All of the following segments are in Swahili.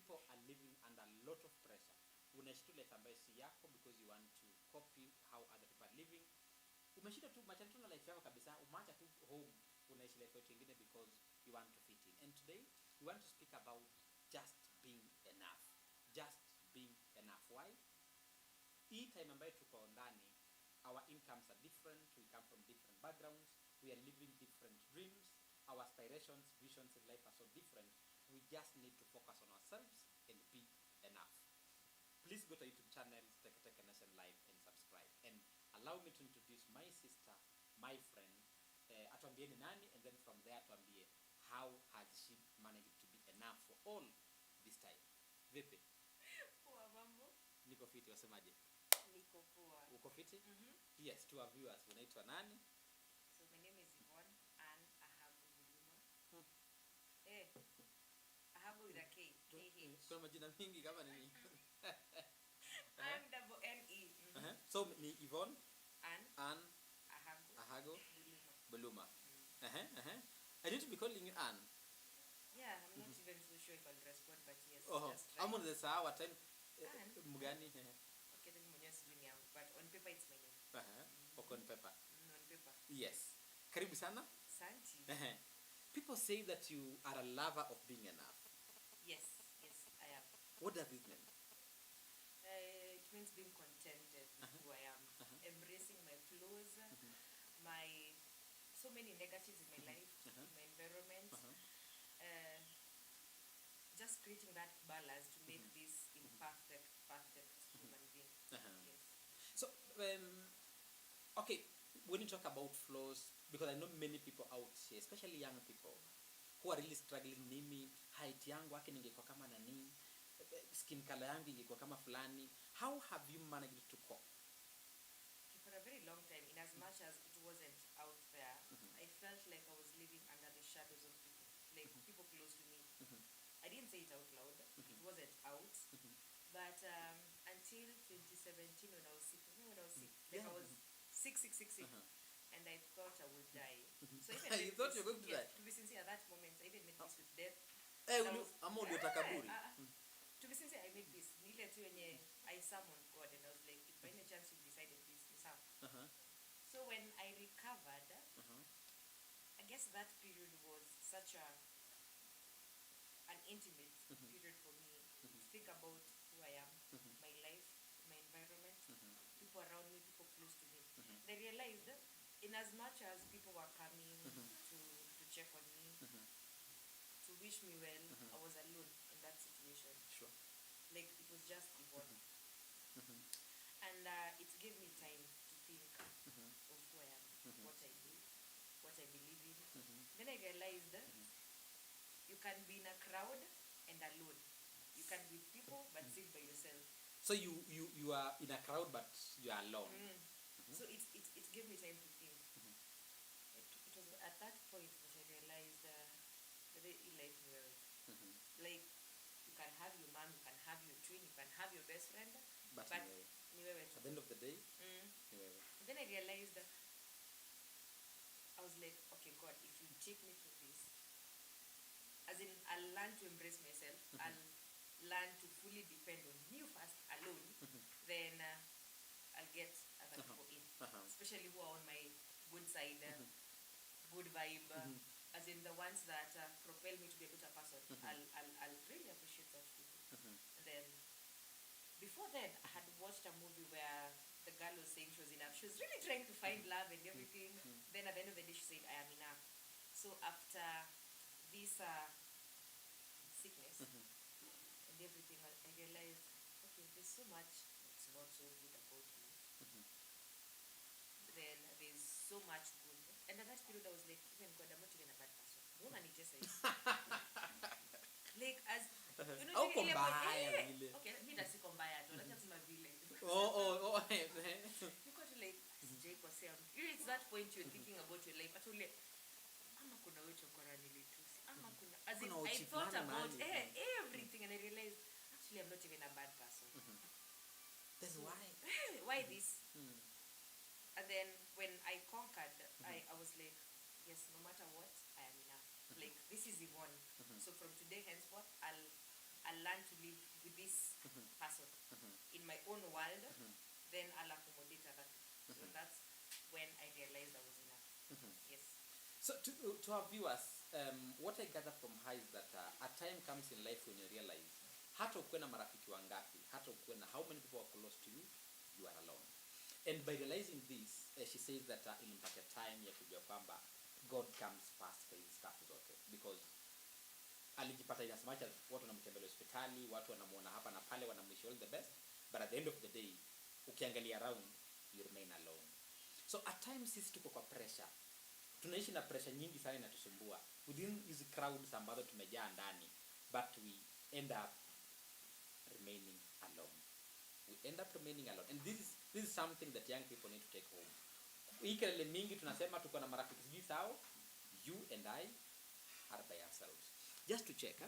people are living under a lot of pressure. Unaishi tu life ambayo si yako because you want to copy how other people are living. Umeshinda tu machana tu na life yako kabisa, umeacha tu home, unaishi life yote nyingine because you want to fit in. And today we want to speak about just being enough. Just being enough. Why? Hii time ambayo tuko ndani, our incomes are different, we come from different backgrounds, we are living different dreams, our aspirations, visions in life are so different. We just need to focus on ourselves and be enough. Please go to YouTube channel Teketeke Live and subscribe. And allow me to introduce my sister, my friend. Atuambie ni nani, and then from there atuambie how has she managed to be enough for all this time. Vipi? Poa mambo. Niko fiti, wasemaje? Niko poa. Uko fiti? Yes, to our viewers, unaitwa nani? So my name is Yvonne and Ahago Buluma. Ahago with a K. Kuna majina mingi kama nini? I'm double N-E. So ni Yvonne and Ahago Buluma. I need to be calling you Ann. Yeah, I'm not even so sure if I'll respond, but yes. I'm on the sawa time. Mugani. Okay, then but on paper it's my name. On paper. On paper. Yes. Karibu sana. Santi. People say that you are a lover of being enough. Yes, I am. What does this mean? It means being contented with who I am, embracing my flaws, my so many negatives in my life, in my environment, just creating that balance to make this perfect human being. Yes. So, okay, when you talk about flaws, because I know many people out here, especially young people, who are really struggling, nimi, height yangu wake ningekuwa kama nani, skin color yangu ingekuwa kama fulani. How have you managed to cope? For a very long time, in as much as it wasn't out there, I felt like I was living under the shadows of people, like people close to me. I didn't say it out loud, it wasn't out, but until 2017 when I was sick, like I was sick, and I thought I would die. So even you thought you were going to die? To be sincere, at that moment, I even made peace with death. To be sincere, I made peace. I summoned God and I was like, if by any chance you decided this is how. So when I recovered, I guess that period was such an intimate period for me to think about who I am, my life, my environment, people around me, people close to me. And I realized that in as much as people were coming to check on me, to wish me well, I was alone in that situation. Sure. Like it was just Yvonne. And it gave me time to think of who I am, what I do, what I believe in. Then I realized that you can be in a crowd and alone. You can be with people but sit by yourself. So you are in a crowd but you are alone. So it gave me time to think. It was at that point that I realized that life well. Like you can have your mom, you can have your twin, you can have your best friend, but at the end of the day, then I realized that I was like, okay, God, if you take me through this, as in I'll learn to embrace myself, I'll learn to fully depend on you first, alone, then I'll get other people in, especially who are on my good side, good vibe, as in the ones that propel me to be a better person. I'll really appreciate such people. And then, before then, I had watched a movie where the girl was saying she was enough. She was really trying to find love and everything. Then at the end of the day, she said, I am enough. So after this sickness and everything, I realized, okay, there's so much that's not so good about me. Then there's so much good. And at that period, I was like, even God, I'm not even a bad person. No one just saying. Like, as you know, okay, me that's combaya. Don't just my village. Because like, it's that point you're thinking about your life. Actually, as in, I thought about everything and I realized, actually, I'm not even a bad person. Then so, why this? And then when I conquered, I was like, yes, no matter what, I am enough. Like, this is Yvonne. So from today henceforth, I'll I'll learn to live with this person in my own world, then I'll accommodate other people. So that's when I realized I was enough. Yes. So to our viewers, what I gather from her is that a time comes in life when you realize hata ukuwe na marafiki wangapi, hata ukuwe na how many people are close to you, you are alone. And by realizing this, she says that ilimpatia time ya kujua kwamba God comes first for his stuff zote, because alijipata in as much as watu wanamtembelea hospitali, watu wanamuona hapa na pale, wanamwish all the best, but at the end of the day ukiangalia around you remain alone. So at times sisi tuko kwa pressure, tunaishi na pressure nyingi sana inatusumbua within these crowds ambazo tumejaa ndani, but we end up remaining alone. We end up remaining alone, and this is something that young people need to take home. Hii kelele mingi tunasema tuko na marafiki sijui sao, you and I are by ourselves. Just to check,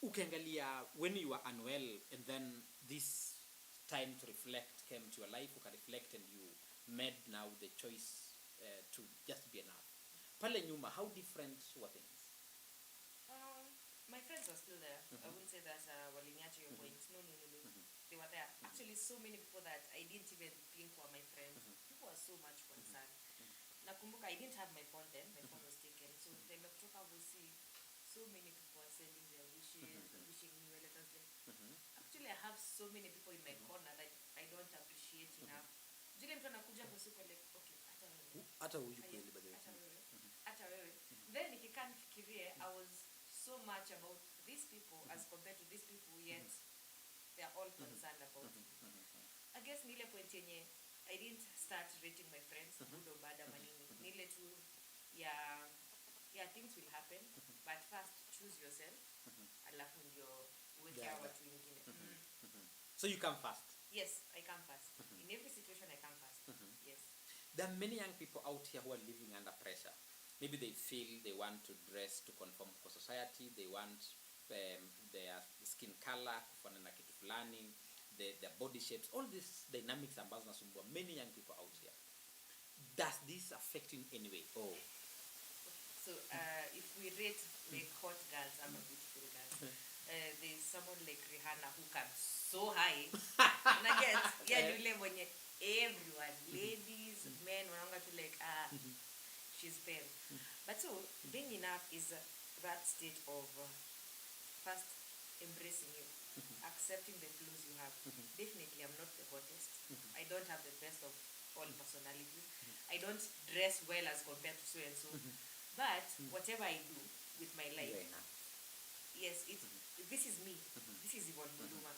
ukiangalia when you were unwell and then this time to reflect came to your life, uka reflect and you made now the choice to just be enough. Pale nyuma, how different were things? My friends are still there. I wouldn't say that waliniacha your point. No. They were there. Actually, so many people that I didn't even think were my friends. People were so much concerned. Nakumbuka, I didn't have my phone then. My phone was taken. So the time of talk, I will see so many people are sending their wishes, wishing me well. Actually, I have so many people in my corner that I don't appreciate enough. Jile mtu anakuja kwa siku like, okay, hata huyu kweli by the way. Hata wewe. Then nikikaa nifikirie, I was so much about these people as compared to these people, yet they are all concerned about me. I guess nile point yenye I didn't start rating my friends good or bad ama nini. Nile tu things will happen, but first choose yourself, alafu ndio uweke watu wengine. So you come first? Yes, I come first. In every situation I come first. Yes. There are many young people out here who are living under pressure. Maybe they feel they want to dress to conform for society, they want their skin color kufanana kitu fulani, their body shapes, all these dynamics ambazo nasumbua many young people out here. Does this affect in any way? Oh. So if we rate like hot girls and beautiful girls, there's someone like Rihanna who comes so high. And again, yule mwenye everyone, ladies, men, wanaanga to like she's pale. But so being enough is that state of first embracing you, accepting the flaws you have. Definitely I'm not the hottest. I don't have the best of all personalities. I don't dress well as compared to so and so. But whatever I do with my life, yes, this is me. This is Yvonne Muluma,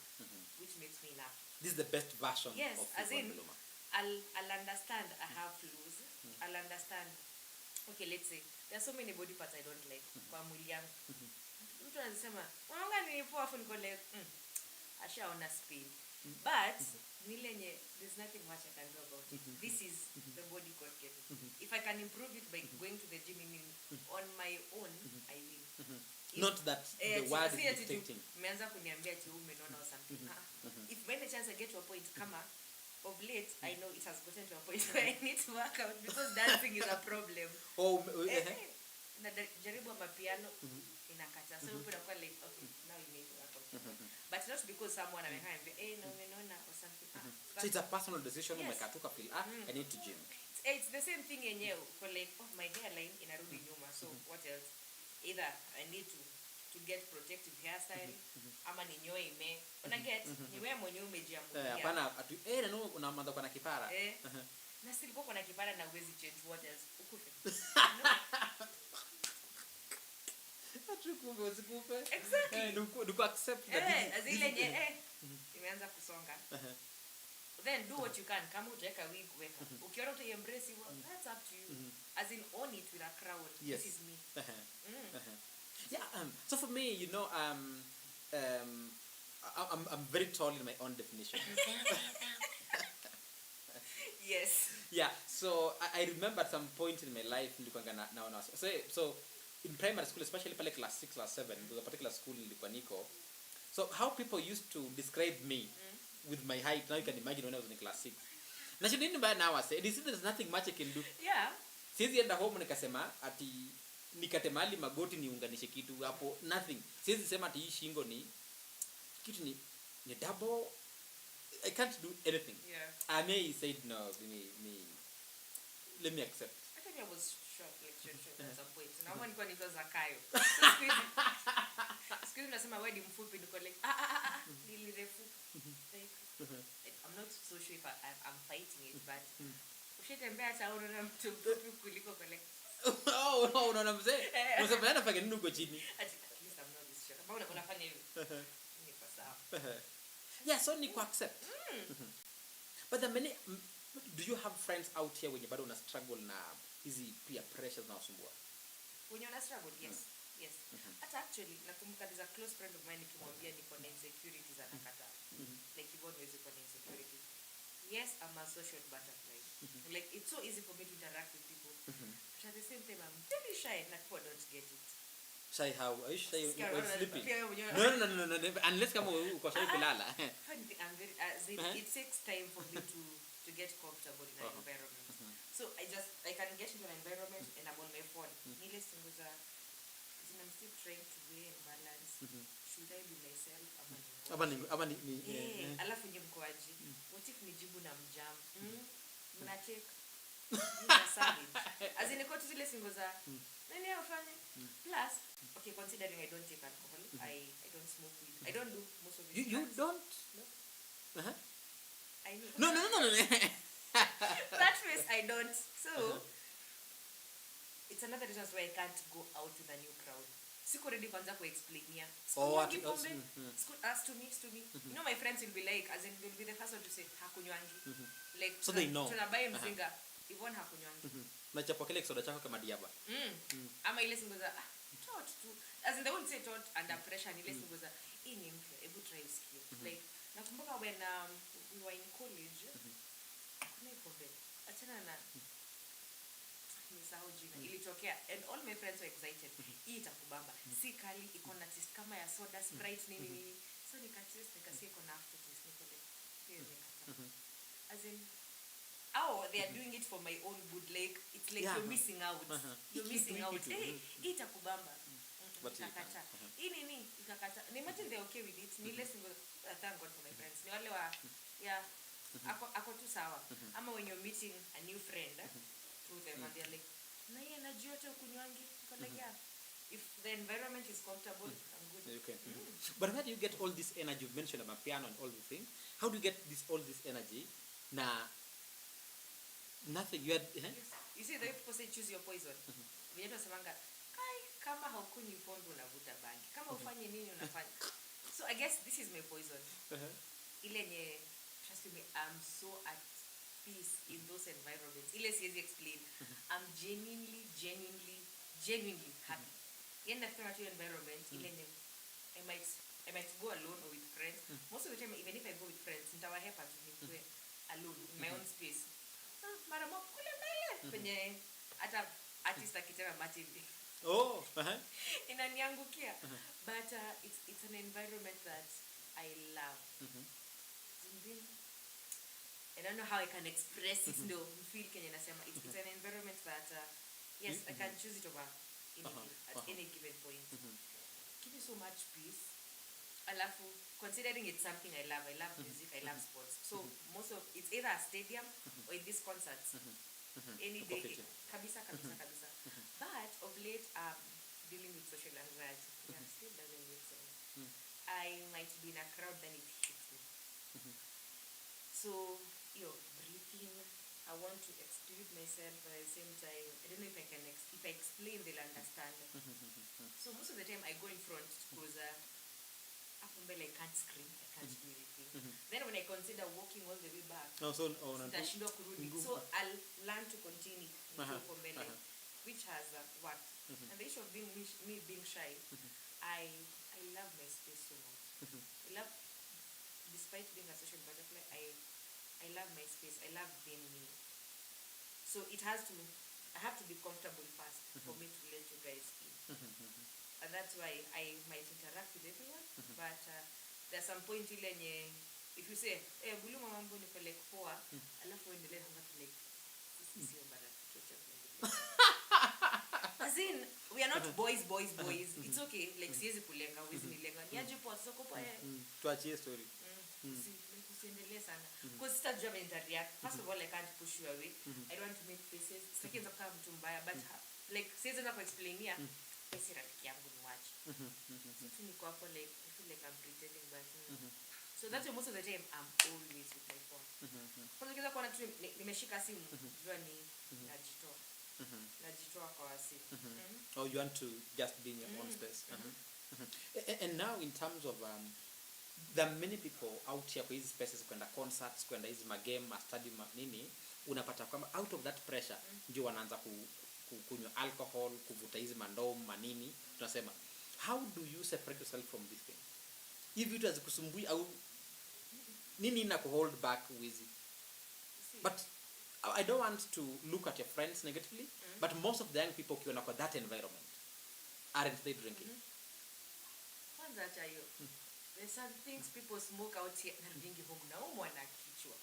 which makes me enough. This is the best version yes, of as Yvonne in, Muluma. I'll understand I have flaws. I'll understand. Okay, let's say there are so many body parts I don't like. Kwa mwili yangu. Mtu anasema, "Unaona nilipoa afu niko like, ashaona speed." But nilenye there's nothing much I can do about it. This is the body God gave me. If I can improve it by going to the gym on my own, I will. Not that the word is dictating. Umeanza kuniambia ati umenona or something. If by any chance I get to a point kama of late, I know it has gotten to a point where I need to work out because dancing is a problem. Jaribu mapiano inakata. So people are like, okay, now you need to work out. But not because someone amekaa no umenona or something. So it's a personal decision. Yes. Umekatuka feel I need to gym. It's the same thing yenyewe for like, my hairline inarudi nyuma. So what else? Either I need to get protective hairstyle ama ninyoe ime. Una get niwe mwenyewe umejiamulia. Hapana atu no unaanza kwa na kipara. Na still kwa na kipara na uwezi change what else? Ukufe. Atukumbe usikufe. Exactly. Nuku accept that. Azile imeanza kusonga. Then do what you can. Kama utaweka wig weka. Ukiona uta embrace it, that's up to you. As in own it with a crowd. Yes. This is me. Yeah, so for me, you know, I'm very tall in my own definition. Yes. Yeah, so I remember at some point in my life, so in primary school, especially class 6, class 7, there was a particular school in Niko. So how people used to describe me with my height, now you can imagine when I was in class 6. Na shida nini mbaya now I say, there's nothing much I can do. Yeah. Siwezi enda home nikasema ati nikate mahali magoti niunganishe kitu hapo, nothing. Siwezi sema ati hii shingo ni kitu ni double. I can't do anything. Yeah. I may say no, let me accept. I think I was short at some point. Na mama nilikuwa nitwa Zakayo. Siku hizi nasema wewe ni mfupi, niko like nilirefu. I'm not so sure if I'm fighting it, but ushetembea hata unaona mtu mfupi kuliko kole. Oh, unaona mzee? Unasema anafanya nini uko chini? At least I'm not this short. Mbona unafanya hivi? Niko sawa. Yeah, so ni accept. But the many, do you have friends out here when you bado una struggle na hizi peer pressures na wasumbua? When you una struggle, yes. Yes. But actually, nakumbuka there's a close friend of mine nikimwambia niko na insecurities anakataa. Like Yvonne is iko na insecurity. Yes, I'm a social butterfly. Like it's so easy for me to interact with people. But at the same time I'm very shy, like people don't get it. Shy how? Are you shy when sleeping? No. Unless kama uko shy kulala. I'm very it takes time for me to get comfortable in an environment. So I can get into an environment and I'm on my phone. Nile singuza I'm still trying to weigh and balance. Should I be myself? Ama ni alafu nyemkoaji. What if nijibu na mjam? Mnacheka. Ni savage. As in iko tu zile singuza nani afanye? Plus, okay, considering I don't take alcohol, I don't smoke weed. I don't do most of it. You don't? No. I know. No. That face I don't. So, it's another reason why I can't go out with a new crowd. Siko ready kwanza ku explain here. As to me. You know my friends will be like, as in will be the first one to say hakunywangi. Like so they know. Tunabai mzinga. Yvonne hakunywangi. Nachapo kile kisoda chako kama diaba. Ama ile singoza tot tu. As in they won't say tot under pressure, ile singoza hii ni mpya, hebu try usikie. Like nakumbuka when we were in college, kuna pombe. Achana na nisahau jina. Ilitokea and all my friends were excited. Hii itakubamba. Si kali iko na taste kama ya soda, Sprite nini. So nikataste nikasikia iko na aftertaste, niko like hiyo nikata. As in they are doing it for my own good, like it's like you're missing out. You're missing out. Hey, itakubamba. Ikakata. Hii nini ikakata. Imagine they're okay with it. Ni less thank God for my friends. Ni wale wa ako tu sawa. Ama when you're meeting a new friend to them and they're like, "Na yeye anajua tu kunywangi." Like yeah. If the environment is comfortable, I'm good. Okay. But where do you get all this energy? You've mentioned about piano and all the things. How do you get all this energy? Nothing. You had yes. You see the people say choose your poison. Vijana wasemanga kama haukunywi pombe unavuta bangi. Kama ufanye nini unafanya. So I guess this is my poison. Ile nye trust me, I'm so at peace in those environments. Ile siwezi explain. I'm genuinely happy. Yenda kama tu environment ile nye I might go alone or with friends. Most of the time even if I go with friends, nitawahepa tu nikuwe alone in my own space. Mara moja kule mbele kwenye hata artist akitema Martin. Inaniangukia. But it's an environment that I love. I don't know how I can express it though. Feel Kenya nasema it's an environment that yes, I can choose it over any given point. Give me so much peace. Alafu considering it's something I love music, I love sports. So most of it's either a stadium or in these concerts. Any day. Kabisa. But of late dealing with social anxiety. Yeah, still doesn't make sense. I might be in a crowd then it hits me. So breathing, I want to exclude myself, but at the same time I don't know if I explain they'll understand. So most of the time I go in front because I can't scream, I can't do anything. Then when I consider walking all the way back, so I'll learn to continue which has worked. And the issue of me being shy, I love my space so much. I love, despite being a social butterfly, I love my space. I love being me. So I have to be comfortable first for me to let you guys in. And that's why I might interact with everyone, but there's some point if you say, bulu mambo ni like poa, alafu endelee hanga like this is your bad chocha. As as in we are not boys. It's okay, like siwezi kulenga, huwezi nilenga. Niaje poa sasa kwa tuachie story. Usiendelee sana. Because sitajua vile nitareact. First of all, I can't push you away. I don't want to make faces. Sitaki kama mtu mbaya, but like siwezi na kuexplainia pesa rafiki yangu ni watch. Sisi niko hapo like I feel like I'm pretending, but so that's why most of the time I'm always with my phone. Kwanza kiza kwa natu nimeshika simu, jua ni najitoa kwa simu. Or you want to just be in your own space. And now in terms of there are many people out here kwa hizi spaces, kwenda concerts, kwenda hizi magame, study nini, unapata kwamba out of that pressure ndio wanaanza kunywa alcohol, kuvuta hizi mandom manini. Tunasema how do you separate yourself from this thing? If vitu hazikusumbui au nini na hold back wizi? But I don't want to look at your friends negatively, but most of the young people kiona kwa that environment aren't they drinking? Kwanza acha hiyo. There's some things people smoke out here na dingi home na umo na kichwa.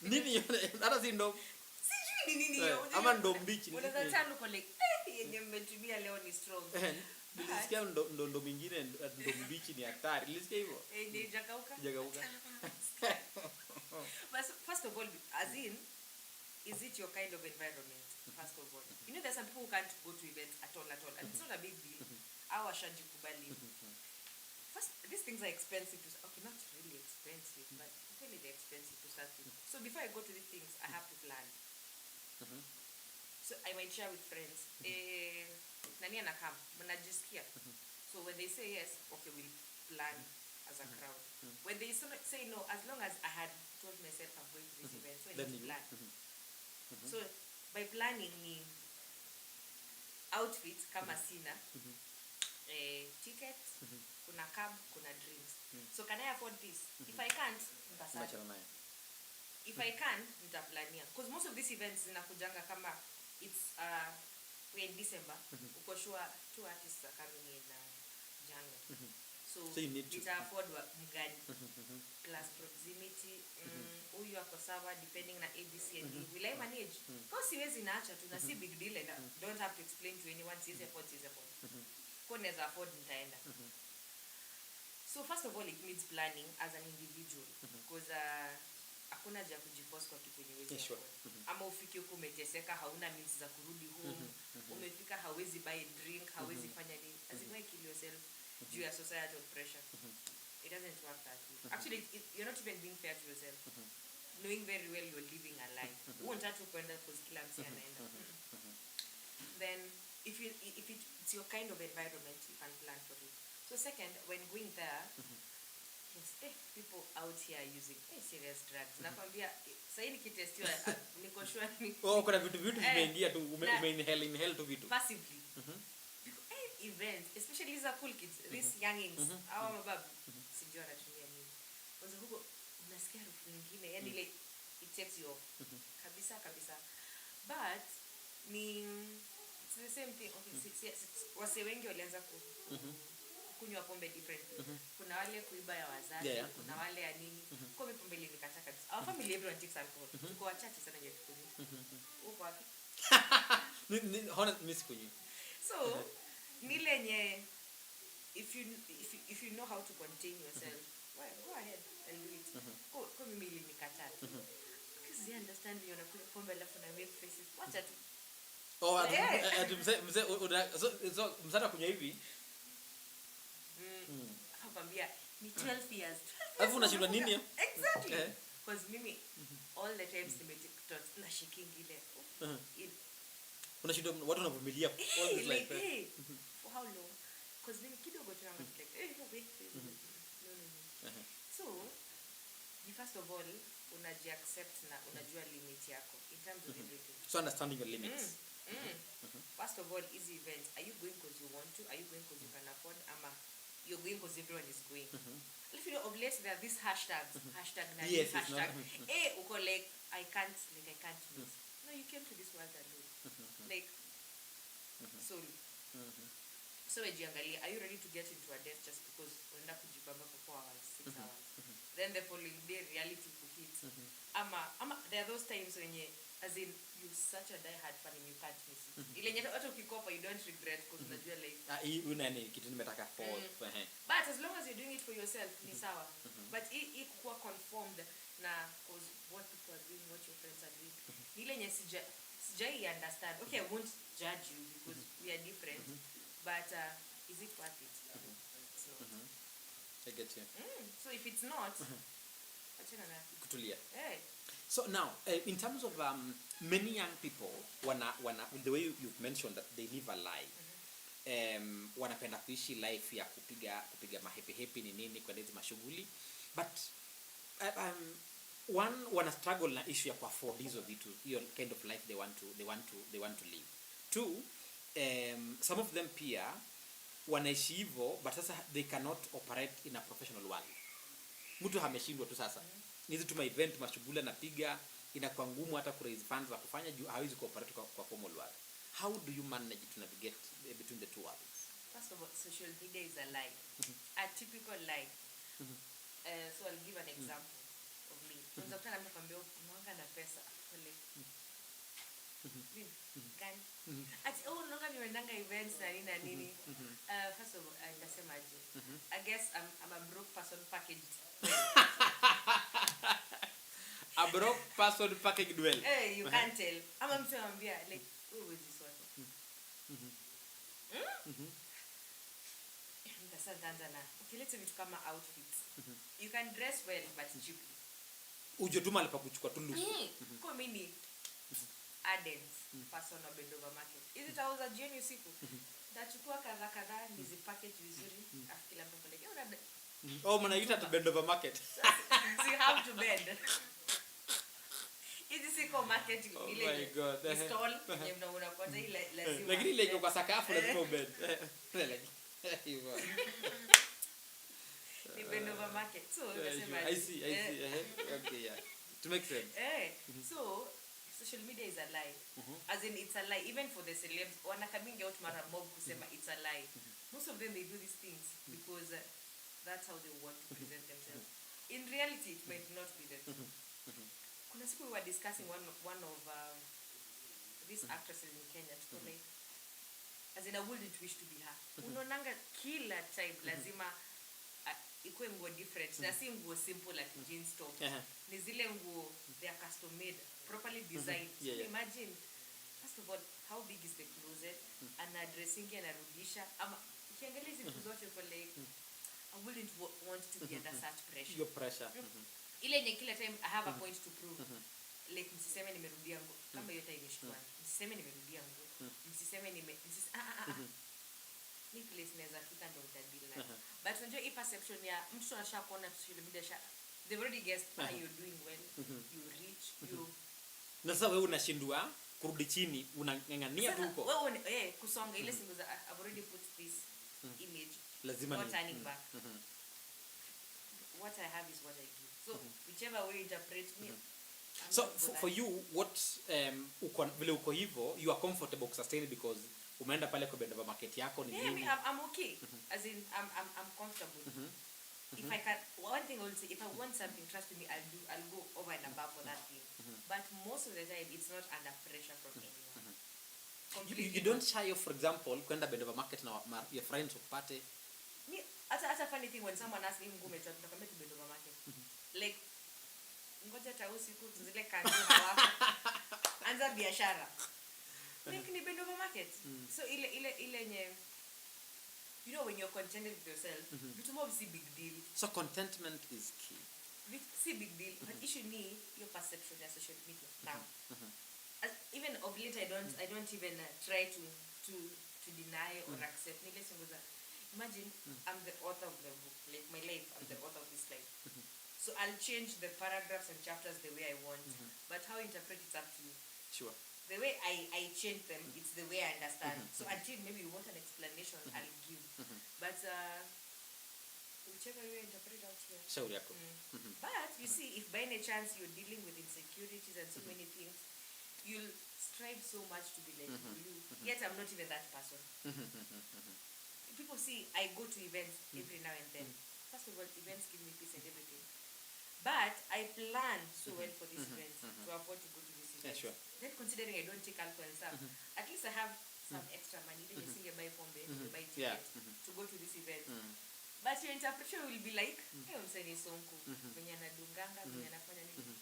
Nini hata si ndo sijui ni nini hiyo. Ama ndo mbichi. Unaweza tano kwa like yenye mmetumia leo ni strong. Nilisikia ndo mingine ndo mbichi ni hatari. Nilisikia hivyo. Ni jakauka. But first of all, as in, is it your kind of environment? First of all, you know there's some people who can't go to events at all, and it's not a big deal. Our shajikubali. First, these things are expensive to, okay, not really expensive, but really they're expensive to start with. So before I go to these things, I have to plan. So I might share with friends. Nani anakam, mnajisikia. So when they say yes, okay, we'll plan as a crowd. When they say no, as long as I had told myself I'm going to this event, so I need to plan. So by planning me outfit kama sina, tickets, kuna cab, kuna drinks. So can I afford this? If I can't, if I can, nitaplania. Because most of these events zinakujanga kama it's we're in December, uko sure 2 artists are coming in January. So you need to afford mgani plus proximity. Huyu ako sawa depending na ABC and D. Will I manage? Because siwezi naacha tu na si big deal and don't have to explain to anyone siwezi afford. Kwa neza afford nitaenda. So first of all, it needs planning as an individual because hakuna haja kujiforce kwa kitu yenye sure. Ama ufike huko umeteseka, hauna means za kurudi home. Umefika hawezi buy drink, hawezi fanya nini. As in, why kill yourself due to societal pressure? It doesn't work that way. Actually, you're not even being fair to yourself. Knowing very well you're living a lie. You won't have to point out because kila msi anaenda. Then if it's your kind of environment, you can plan for it. So second, when going there, people out here using serious drugs. Nakwambia sasa hii nikitestiwa niko sure kuna vitu vimeingia tu umeinhale tu vitu passively. Events, especially these are cool kids, these youngins, our mababu sijui anatumia nini. Kwanza huko unasikia harufu nyingine, yani ile it takes you off. Kabisa. But it's the same thing. Okay, wase wengi walianza kunywa pombe different. Kuna wale kuiba ya wazazi, kuna wale ya nini. Kwa pombe ile nikata kabisa. Our family everyone takes alcohol. Tuko wachache sana ndio tukunywa. Uko wapi? Miss kunywa. So nile nye if you know how to contain yourself, well, go ahead and do it. Kwa mimi ile nikata. Because you understand you unakunywa pombe alafu na make faces. Wacha tu. So msata kunywa hivi. Nakwambia ni 12 years. Alafu unashindwa nini? Exactly. Because mimi all the times TikTok na shaking ile. Unashindwa watu wanavumilia all this life. For how long? Because mimi kidogo tu I'm like no. So first of all unajiaccept na unajua limit yako in terms of everything. So understanding your limits. First of all, easy events. Are you going because you want to? Are you going because you can afford? You're going because everyone is going. If you know, of late there are these hashtags. Hashtag na yes, hashtag. Uko like I can't miss. No, you came to this world alone. Like sorry. So ejiangalia, are you ready to get into a death just because unaenda kujibamba for 4 hours, 6 hours? Then the following day reality hits. Ama there are those times when as in you such a die hard fan and you can't miss it. Ile nyata hata ukikopa you don't regret because unajua like hii unani kitu nimetaka for but as long as you're doing it for yourself ni sawa. But hii kuwa conformed na cause what people are doing, what your friends are doing, ni ile nye sijai understand. Okay, I won't judge you because we are different, but is it worth it? It's not. I get you. So if it's not, achana na Kutulia. hey. So now, in terms of many young people, the way you've mentioned that they live a lie, wanapenda kuishi life ya kupiga mahepe ni nini kwa hizo mashughuli, but one wana struggle na issue ya kuafford hizo vitu, hiyo kind of life they want to live. Two, some of them pia wanaishi hivyo but sasa they cannot operate in a professional world. Mtu hameshindwa tu sasa. Nizi tuma event mashughuli napiga inakuwa ngumu hata ku raise funds za kufanya juu hawezi cooperate kwa formal world. How do you manage to navigate between the two worlds? First of all, social media is a lie. A typical lie. So I'll give an example of me. Unaweza kutana mtu kwambia unaanga na pesa. Gani? Ati unaanga nimeendanga events na nini. First of all, nitasema aje. I guess I'm a broke person packaged. A broke person packaged well. Hey, you can't tell. Ama mtu anambia like who is this one? Okay, let's say vitu kama outfits. You can dress well but cheaply. Uje tu mali pa kuchukua tu look. Kwa mimi Adens personal bend over market. Hizi tauza jioni usiku. Tachukua kadhaa nizi package vizuri afu kila mtu kolege. Oh, mnaita to bend over market. You have to bend. Hizi siko market ile. Oh my god. Stall yenye unakuta ile lazima. Lakini ile iko kwa sakafu lazima ubend. Hivyo. Ni bend over market. So unasema I see. Okay, yeah. To make sense. So social media is a lie. As in it's a lie even for the celebs. Wana coming out mara mob kusema it's a lie. Most of them they do these things because that's how they want to present themselves. In reality it might not be the truth. Kuna siku we were discussing one of these actresses in Kenya to like as in I wouldn't wish to be her. Unaonanga kila time lazima ikuwe nguo different. Na si nguo simple like jeans top. Ni zile nguo they are custom made, properly designed. So imagine first of all how big is the closet? Ana dressing anarudisha ama ukiangalia hizo vitu zote kwa like I wouldn't want to be under such pressure. Your pressure. Ile yenye kila time I have a point to prove. Like msiseme nimerudia nguo kama hiyo time ishtua. Msiseme nimerudia nguo. Msiseme ni place naweza fika ndo utadili na. But unajua hii perception ya mtu anasha kuona social media they've already guessed you're doing well, you're rich, you. Na sasa wewe unashindwa kurudi chini unangangania tu huko. Wewe kusonga ile singo za I've already put this image. Lazima not turning back. What I have is what I give. So whichever way you interpret me. So for you what vile uko hivyo you are comfortable sustain because umeenda pale kwa bend over market yako ni nini? Yeah, I'm okay. As in I'm comfortable. If I can, one thing I will say, if I want something, trust me, I'll go over and above for that thing. But most of the time, it's not under pressure from anyone. You don't shy off, for example, kwenda bend over market na your friends upate. Me, that's a funny thing when someone asks me, "Ngume tu nakwambia tu bend over market." Like, ngoja tau siku zile kanzi hawa. Anza biashara. Like ni bend over market. So ile nye. You know when you're contented with yourself, it's obviously big deal. So contentment is key. It's a big deal, but issue ni your perception of social media now. Even of late, I don't even try to deny or accept. Imagine I'm the author of the book, like my life. I'm the author of this life. So I'll change the paragraphs and chapters the way I want, but how I interpret it's up to you. Sure. The way I change them, it's the way I understand. So until maybe you want an explanation, I'll give. But whichever way I interpret out here. Sure, yako. But you see, if by any chance you're dealing with insecurities and so many things, you'll strive so much to be like you. Yet I'm not even that person. People see I go to events every now and then. First of all, events give me peace and everything. But I plan so well for this event to afford to go to this event. Yeah, sure. Then considering I don't take alcohol and stuff, at least I have some extra money. Then you buy pombe, you buy ticket to go to this event. But your interpretation will be like, hey, I'm saying sonko, when you're dunganga, when you're nafanya nini.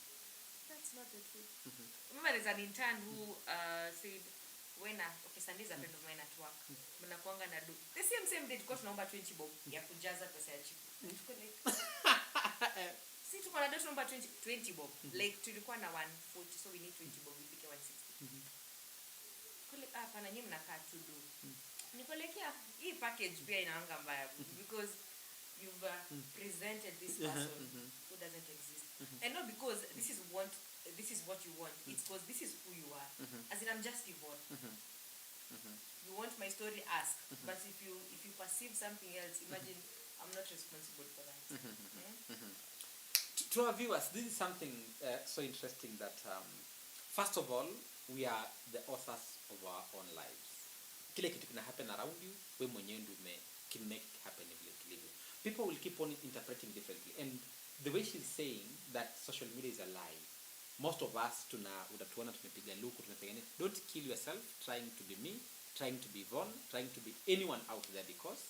That's not the truth. Remember, there's an intern who said, when okay, Sunday is a friend of mine at work. Mnakuanga na do. The same day because number 20 bob ya kujaza pesa ya chip. Tuko like si tuko na dot number 20 bob. Like tulikuwa na 140 so we need 20 bob ipike 160. Kule pana nyinyi mnakaa tu do. Niko like hii package pia inaanga mbaya because you've presented this person who doesn't exist. And not because this is what you want. It's because this is who you are. As in, I'm just Yvonne. You want my story, ask. But if you perceive something else, imagine I'm not responsible for that. To our viewers, this is something so interesting that first of all, we are the authors of our own lives. Kile kitu kina happen around you, we mwenyewe ndio can make it happen in you. People will keep on interpreting differently, and the way she's saying that social media is a lie. Most of us utatuona tumepiga luku, tumepiga. Don't kill yourself trying to be me, trying to be Yvonne, trying to be anyone out there, because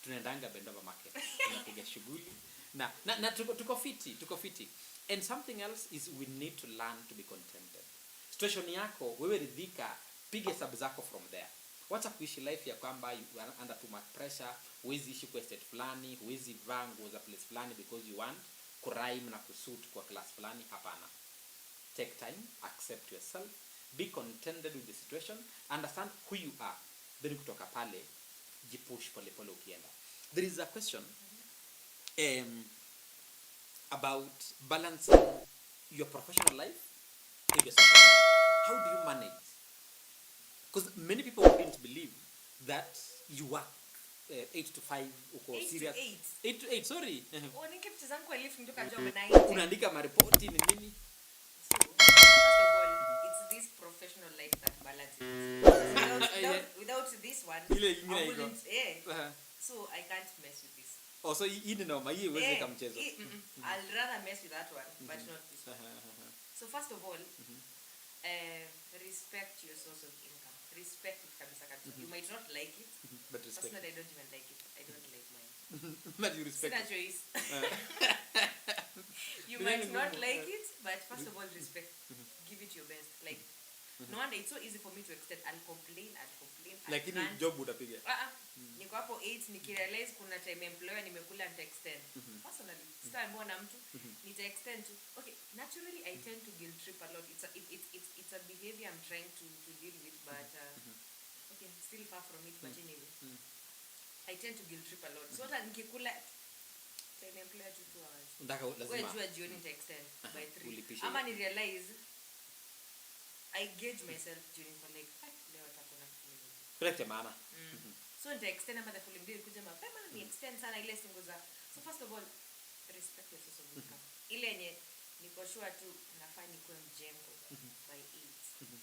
tunaendanga Bendova market, tunapiga shughuli na tuko fiti. And something else is we need to learn to be contented. Situation yako wewe ridhika, piga sub zako from there. Wacha kuishi life ya kwamba you are under too much pressure, huwezi ishi kwa state fulani, huwezi vaa nguo za place fulani because you want kurime na kusuit kwa class fulani. Hapana. Take time, accept yourself, be contented with the situation, understand who you are. Then kutoka pale jipush pole ukienda. There is a question about balancing your professional life with your social life. How do you manage? Because many people didn't believe that you work 8 to 5 uko serious. 8 to 8, sorry. Unikipita zangu kwa lift ndio kajua mna unaandika maripoti ni nini? So, first of all, it's this professional life that balances. Without this one, I wouldn't. So I can't mess with this. Oh, so hii ndio noma, hii uweze kama mchezo. I'll rather mess with that one, but not this one. So first of all, respect your source of income. Respect it kabisa. You might not like it, but respect. Personally, I don't even like it. I don't like mine. But you respect. It's a choice. You might not like it, but first of all, respect. Give it your best. Like, no wonder it's so easy for me to extend. I'll complain. Like in job utapiga. Niko hapo 8 nikirealize kuna time employer nimekula nita extend. Personally, sitaambiwa na mtu nita extend to. Okay, naturally I tend to guilt trip a lot. It's a behavior I'm trying to deal with, but okay, still far from it, but anyway. I tend to guilt trip a lot. So that nikikula time employer 2 hours. Ndaka lazima. Wewe jua jioni nita extend by 3. Ama ni realize I gauge myself during for like leo atakona kitu. Correct maana. So nita extend ama the following day kuja mapema ni extend sana ile singo za. So first of all, respect your source of income. Ile yenye niko sure tu nafanya kwa mjengo by 8.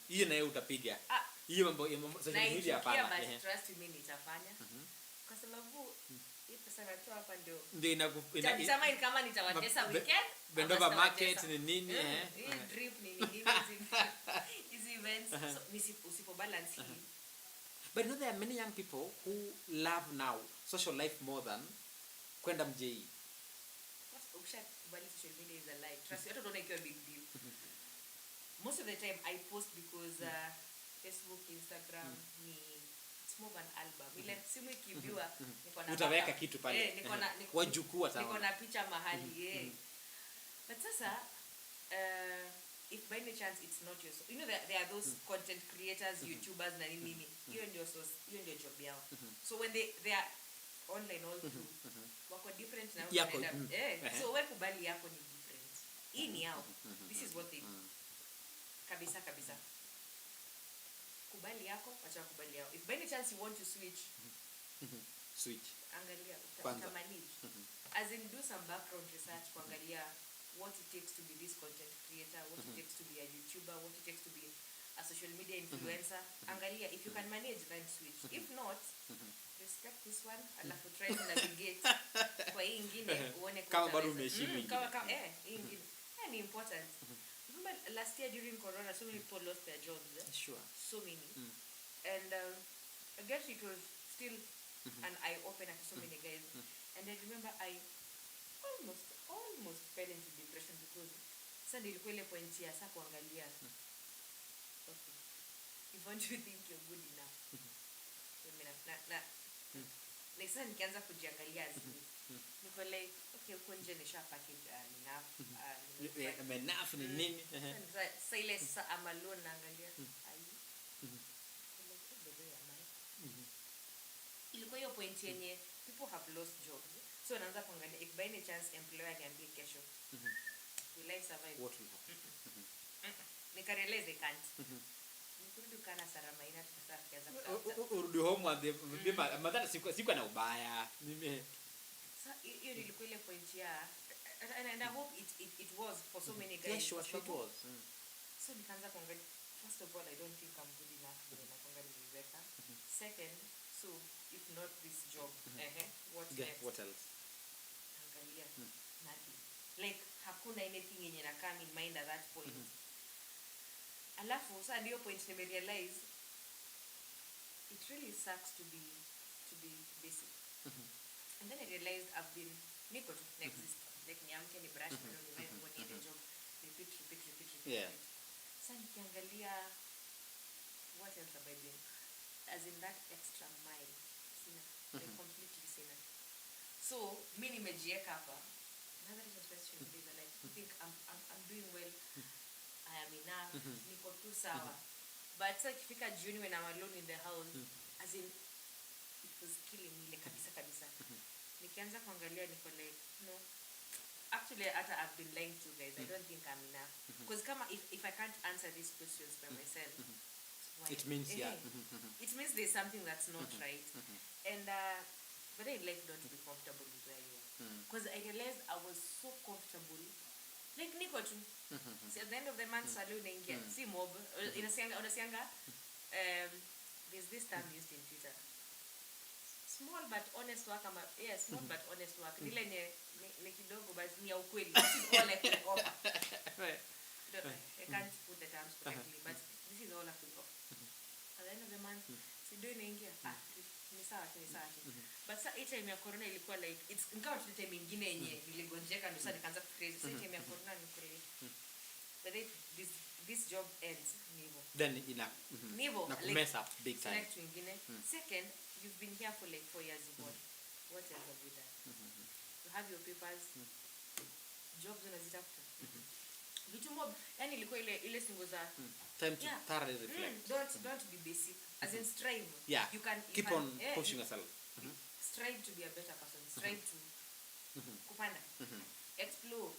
Hiyo nayo utapiga. Hiyo mambo social media hapana. But trust me nitafanya. Kwa sababu hii pesa natoa hapa ndio nitasema kama nitawatesa weekend Bendova market ni nini hii drip ni nini hizi events so usipo balance hii. But you know there are many young people who love now social life more than kwenda mjei. Ukishakubali social media is a lie. Trust me, I don't make a big deal. Most of the time I post because Facebook, Instagram it's more of an album. Ile simu ikibiwa niko na utaweka kitu pale. Niko na wajukua sana. Niko na picha mahali But sasa if by any chance it's not your you know there are those content creators, YouTubers na nini. Hiyo ndio source, hiyo ndio job yao. So when they are online all through wako different na so wewe kubali yako ni different. Hii ni yao. This is what they do. Kabisa. Kubali yako, acha kubali yao. If by any chance you want to switch, angalia utamanage. As in do some background research kuangalia what it takes to be this content creator, what it takes to be a YouTuber, what it takes to be a social media influencer. Angalia if you can manage, then switch. If not, respect this one, alafu try to navigate kwa hii ingine uone kama bado umeheshimu ingine. Kama ingine ni important. Remember last year during corona so many people lost their jobs. Sure. So many. And I guess it was still an eye opener to so many guys. And I remember I almost fell into depression because sasa nilikuwa ile point ya sasa kuangalia. Okay. If you think you're good enough. Like sasa nikianza kujiangalia niko like okay uko nje nisha package enough enough ni nini sasa ile sasa I'm alone naangalia ilikuwa hiyo point yenye people have lost jobs so naanza kuangalia if by any chance employer niambie kesho will I survive what will happen nikarealize they can't nikurudi kana Sarah Maina tukaanza urudi home and the madhara siku na ubaya mimi sasa hiyo ilikuwa ile point ya and I hope it was for so many guys. Yes, sure, it was. So nikaanza kuangalia first of all I don't think I'm good enough to kuangalia Rebecca. Second, so if not this job, what next? What else? Angalia nothing. Like hakuna anything yenye na come in mind at that point. Alafu sasa ndio point nimerealize it really sucks to be basic. And then I realized I've been niko to exist. Like niamke ni brush my nose when I need a job. Repeat. Yeah. Sasa nikiangalia what else have I been? As in that extra mile. Sina. Like completely sina. So, mimi nimejieka hapa. Another question is like I think I'm doing well. I am enough. Niko tu sawa. But sasa ikifika June when I'm alone in the house, as in it was killing me like kabisa. Nikianza kuangalia niko like no. Actually I've been lying to you guys. I don't think I'm enough. Because if I can't answer these questions by myself, why? It means it means there's something that's not right. And but I like don't be comfortable with where you are. Because I realized I was so comfortable. Like niko tu. So at the end of the month salary unaingia. Si mob. Unasianga there's this term used in Twitter. Small but honest work small but honest work. Nile ni kidogo but ni ya ukweli. This is all I can offer. Right. I can't put the terms correctly but this is all I can offer. At the end of the month sido inaingia. Ni sawa. But sasa hii time ya corona ilikuwa like it's kama tu time nyingine yenye niligonjeka ndio sasa nikaanza kucrazy. Sasa time ya corona ni crazy. But this job ends nivo. Then ina nivo na mess up big time. Select wengine. Second, you've been here for like 4 years. What else have you done? You have your papers. Jobs unazitafuta. Vitu mob yani ilikuwa ile singo za time to thoroughly reflect. Don't be basic. As in strive. Yeah. You can keep on pushing yourself. Strive to be a better person. Strive to kupanda. Explore.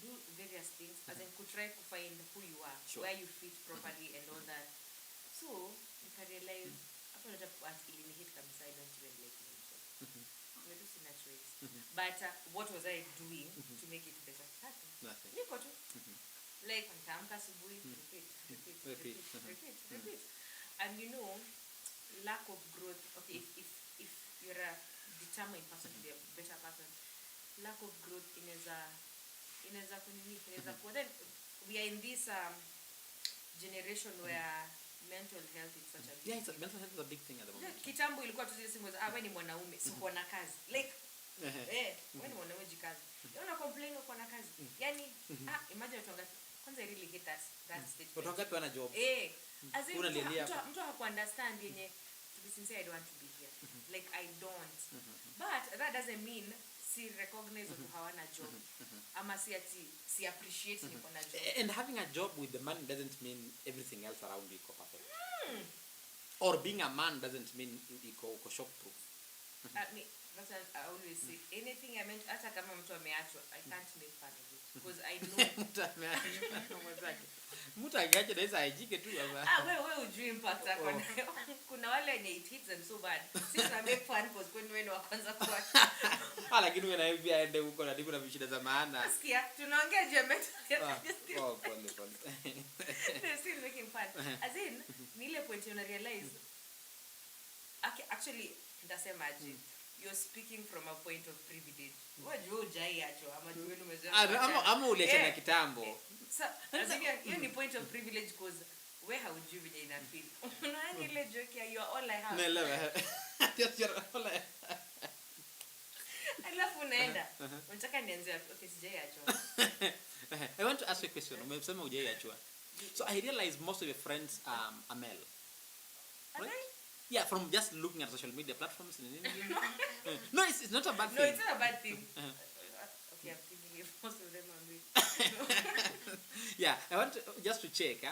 Do various things as in try to find who you are, where you fit properly and all that. So you can realize after that part hit kabisa I don't even like myself. But what was I doing to make it better? Nothing. Niko tu. Like nitaamka asubuhi, repeat. And you know, lack of growth. Okay, if you're a determined person to be a better person, lack of growth inaweza kuwa. Then we are in this generation where mental health is such a big thing. Mental health is a big thing at the moment. Kitambo ilikuwa tu zile simu za wewe ni mwanaume siko na kazi. Like wewe ni mwanaume jikazi. Una complain uko na kazi. Yani imagine watu wangapi kwanza I really hate that state. Watu wangapi wana job? As in mtu hakuunderstand yenye to be sincere I don't want to be here. Like I don't. But that doesn't mean si recognize watu hawana job. Ama si appreciate niko na job. And having a job with the money doesn't mean everything else around you is perfect. Or being a man doesn't mean uko shock proof. That's what I always say. Anything I meant hata kama mtu ameachwa I can't make fun of it because I know mtu ameachwa mwenzake. Mtu angeacha naweza ajike tu hapa. Wewe ujui impact yako nayo. Kuna wale wenye it hits them so bad. Sisi na make fun because kwani wewe wa kwanza kuacha. Lakini wewe na hivi aende huko na ndipo na vishida za maana. Sikia, tunaongea juu ya mental health. Pole. They're still making fun. As in, ni ile point you realize actually ndasemaje you're speaking from a point of privilege. Wewe juu hujaiacho ama juu wewe umezoea ama uliacha na kitambo. Sasa hiyo ni point of privilege cause wewe haujui vile ina feel. Unaona ile joke ya you are all I have. Naelewa. You're all I have. Alafu unaenda. Unataka nianze okay sijaiacho. I want to ask you a question. Umesema hujaiachwa. So I realize most of your friends are male. Right? Yeah, from just looking at social media platforms in India. No, it's not a bad thing. No, it's not a bad thing. Okay, I'm thinking if most of them are male. Yeah, I want just to check.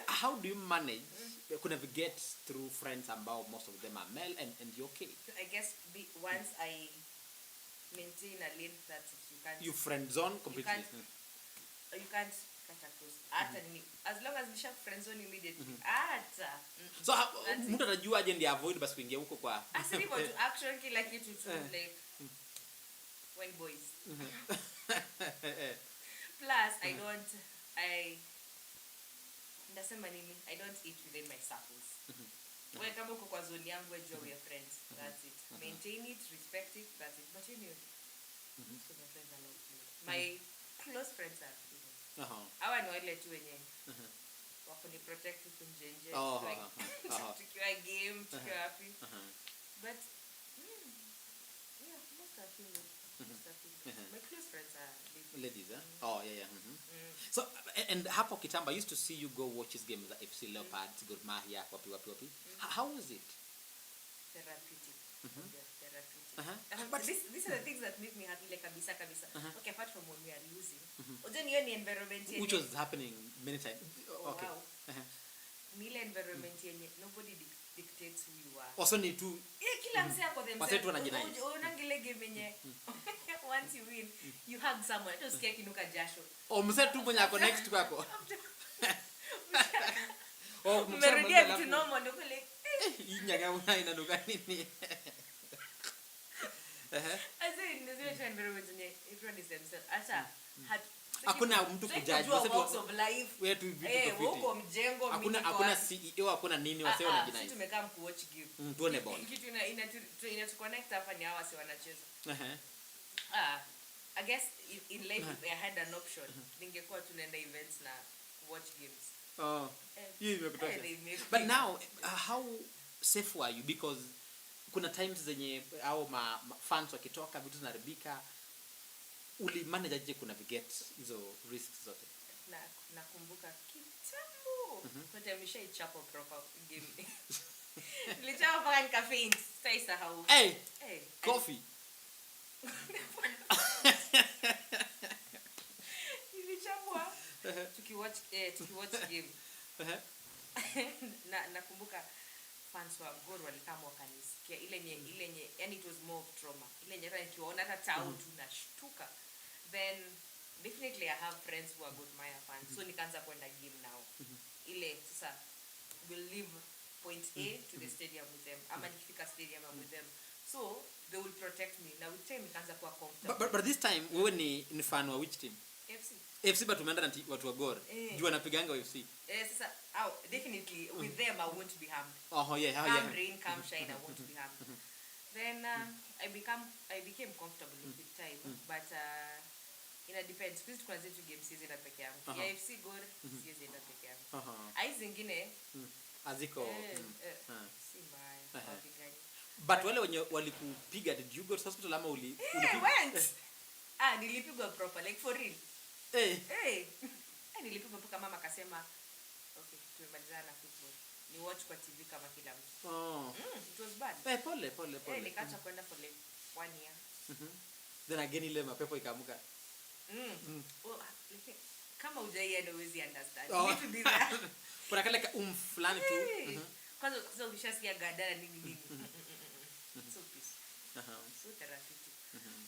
How do you manage to navigate through friends ambao most of them are male and you're okay? I guess once I maintain a lane that you can't... You friend zone completely. You can't cut across. As long as we shall friend zone immediately. So mtu anajuaje ndio avoid basi kuingia huko kwa asilipo to action kila kitu to like when boys. Plus I ndasema nini? I don't eat within my circles. Wewe kama uko kwa zone yangu wewe we are friends. That's it. Maintain it, respect it, that's it. But anyway. So my friends are not close. My close friends are hawa ni wale tu wenye wako ni protect huko nje like tukiwa game tukiwa happy but yeah most are female. My close friends are ladies So and hapo kitambo I used to see you go watch his games at FC Leopards, Gor Mahia, wapi. How was it? Therapeutic. But these are the things that make me happy like kabisa. Okay, apart from when we are losing. Then you ni environment which was happening many times. Okay. Wow. Nile environment yenye nobody dictates who you are. Also need to kila mse ako themselves. Wasetu wanajinai. Unangile game yenye once you win, you hug someone. Just sikia kinuka jasho. Mse tu mwenye ako next kwako. Umerudia vitu normal ndio kule. Inyaga una inanuka nini? As in the zile environment yenye everyone is themselves. Acha hakuna mtu kujaji walks of life wewe tu vitu huko mjengo hakuna CEO hakuna nini wasee wanajinai sisi tumekaa ku watch game tuone ball kitu ina to connect hapa ni hawa si wanacheza I guess in life if I had an option ningekuwa tunaenda events na watch games hiyo imekutosha but now how safe are you because kuna times zenye au fans wakitoka vitu zinaribika uli manage aje kuna navigate hizo risks zote nakumbuka kitambo kwa timesha ichapo proper game nilichapa paka caffeine sasa how hey coffee nilichapwa tukiwatch game nakumbuka fans wa Gor walikama wakanisikia ile nye yani it was more of trauma ile nye hata nikiwaona hata tau tunashtuka then definitely I have friends who are Gor Mahia fans so nikaanza kwenda game now ile sasa we'll leave point A to the stadium with them ama nikifika stadium I'm with them so they will protect me now with time nikaanza kuwa comfortable but this time wewe ni fan wa which team FC but tumeenda na watu wa Gor juu wanapiganga FC sasa definitely with them I won't be harmed yeah rain come shine I won't be harmed then I became comfortable with time but it depends because tunaanza tu games hizi na peke yangu ya FC Gor hizi na peke yangu ai zingine aziko si mbaya wapigani but wale wenye walikupiga did you go to hospital ama went nilipigwa proper like for real nilipigwa mpaka mama akasema okay tumemalizana na football ni watch kwa TV kama kila mtu it was bad pole nikaacha kwenda for like 1 year then again ile mapepo ikaamka kama hujaienda huwezi understand you need to be there kuna kale fulani tu kwanza ukishasikia gadara nini so peace so therapeutic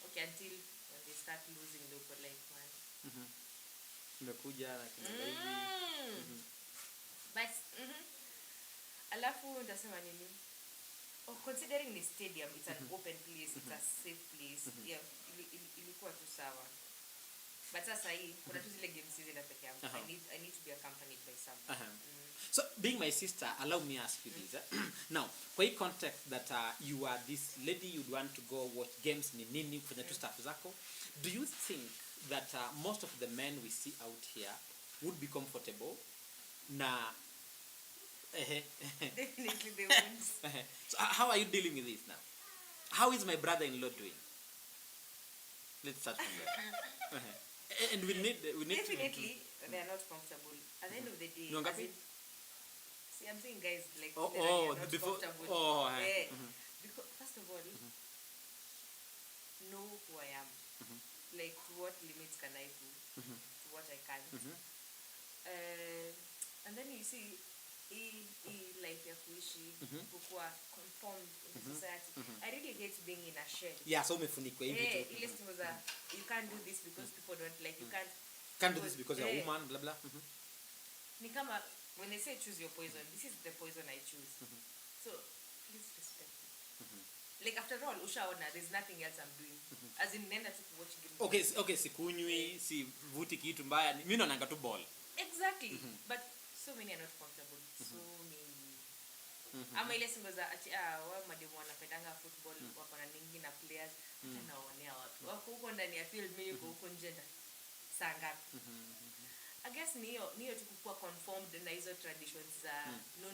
okay until when they start losing the for like one nimekuja na but alafu ndasema nini considering the stadium it's an open place it's a safe place yeah ilikuwa tu sawa but sasa hii kuna tu zile games hizi na peke yangu. I need to be accompanied by someone. So being my sister, allow me ask you this. Now, kwa hii context that you are this lady, you'd want to go watch games ni nini kufanya tu stuff zako, do you think that most of the men we see out here would be comfortable na Definitely they won't. So how are you dealing with this now? How is my brother-in-law doing? Let's start from there. And we need definitely they are not comfortable at the end of the day. See, I'm saying guys like not before comfortable. Because first of all, know who I am. Like to what limits can I do, to what I can't. And then you see life ya kuishi kukua conformed in society. I really hate being in a shell. Yeah, so umefunikwa hivi tu. Ile stingo za you can't do this because people don't like you, can't do this because you're a woman, blah blah. Ni kama when they say choose your poison, this is the poison I choose. So please respect me. Like after all, ushaona there's nothing else I'm doing. As in nenda tu watch game. Okay, sikunywi, si vuti kitu mbaya. Mimi naonanga tu ball. Exactly. But so many are not comfortable. So many. Ama ile singo za ati wao mademu wanapendanga football, wako na ningi na players, hata naonea watu. Wako huko ndani ya field, mimi huko nje saa ngapi? I guess niyo tu kukua conformed na hizo traditions za no.